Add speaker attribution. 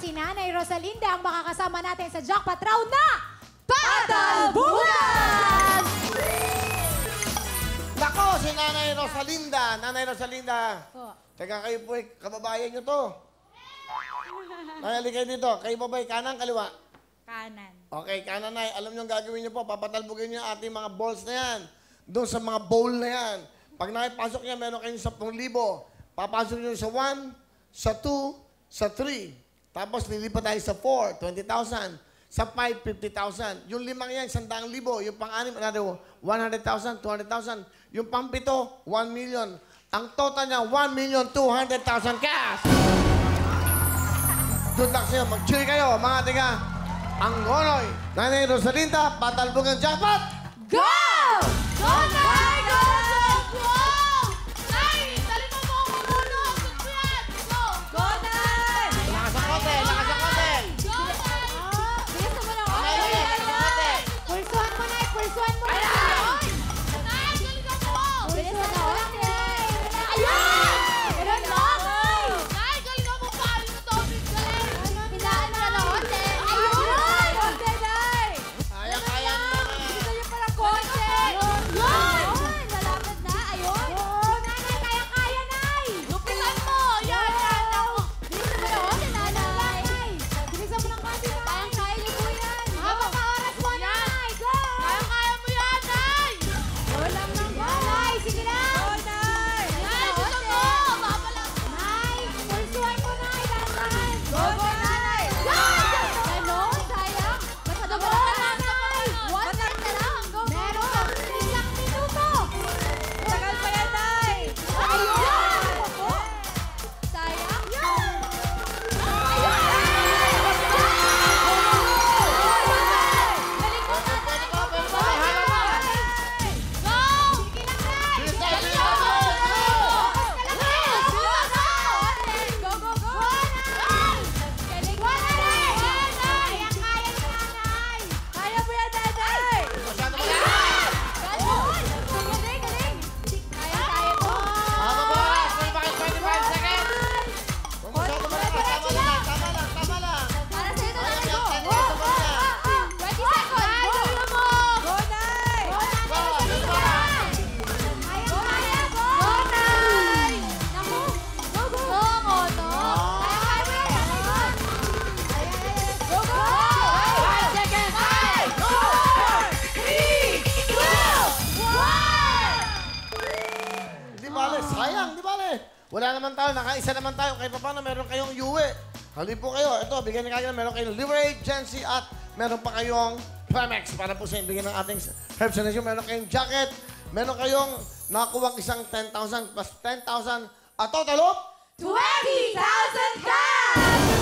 Speaker 1: si Nanay Rosalinda ang makakasama natin sa jackpot round na Patalbugan!
Speaker 2: Nako, si Nanay Rosalinda. Nanay Rosalinda.
Speaker 1: Po.
Speaker 2: Teka, kayo po, kababayan nyo to. Nayali kayo dito. Kayo ba ba'y kanan, kaliwa?
Speaker 1: Kanan.
Speaker 2: Okay, kanan na. Alam nyo ang gagawin nyo po. Papatalbugin nyo ang ating mga balls na yan. Doon sa mga bowl na yan. Pag nakipasok niya, meron kayong 10,000. Papasok nyo sa 1, sa 2, sa 3. Tapos nilipat tayo sa 4, 20,000. Sa 5, 50,000. Yung limang yan, 100,000. Yung pang-anim, 100,000, 200,000. Yung pang-7, 1 million. Ang total niya, 1,200,000 cash! Good luck sa'yo. Mag-cheer kayo, mga tiga. Ang Gonoy, Nanay Rosalinda, Patalbugan Jackpot!
Speaker 1: Go! Go, Nay! Go! Go, Nay!
Speaker 2: Lakas ang kote! Lakas ang kote!
Speaker 1: Bilis mo lang. Pulsuhan mo, Nay. Pulsuhan mo. Bilis mo na, Nay. Ayun! Ganun lang. Pilaan mo na ng konti. Ayun! Konti, Nay.
Speaker 2: Kaya mo na.
Speaker 1: Gusto niyo pala konti. Yun! Malapit na. Ayun! Nanay, kaya-kaya, Nay. Bilisan mo na, Nanay. Bilisan mo ng konti, Nay. Kaya niyo po yan. Habang ka-oras mo, Nay. Go! Go lang ng go. Nay, sige na. Go, Nay. Nay, pulsuhan mo, Nay. Dahan-dahan. Go, Nay. Ganon, sayang. Basta dumalang ka na, Nay. 1 minute na lang. Go, meron kang 1 minuto. Tagal pa yan, Nay. Ayun! Sayang. Galing mo, Nanay. Go, sige lang, Nay.
Speaker 2: Bilisan,
Speaker 1: Go, go, go! Galing mo, Nanay! Kaya-kaya ni Nanay! Kaya mo yan, Nanay!
Speaker 2: Masyado mo na.
Speaker 1: Galing! Galing! Kaya-kaya mo!
Speaker 2: Habang oras, may bakit 25 seconds. Kung masyado mo na. Tama lang. Tama lang.
Speaker 1: Para sa'yo ito, Nanay!
Speaker 2: Kaya,
Speaker 1: Go!
Speaker 2: 10 minutes mo na.
Speaker 1: 20 seconds! Go! Go, Nay! Go, Nanay!
Speaker 2: Go,
Speaker 1: Galing mo! Kaya-kaya! Go! Go, Nay! Naku! Go, go! Go, Moto! Kaya-kaya mo yan, Nanay! Go! Go, go! 5 seconds! 5, 4, 3, 2, 1!
Speaker 2: Di bale, sayang, di bale. Wala naman tayo, nakaisa naman tayo. Kahit pa paano, meron kayong yuwi. Halip po kayo. Ito, bigyan na kayo. Meron kayong Liverade, Gency, at meron pa kayong Primex para po sa bigyan ng ating Herbs and Nation. Meron kayong jacket. Meron kayong nakakuha isang 10,000 plus 10,000. A total of
Speaker 1: 20,000 cash!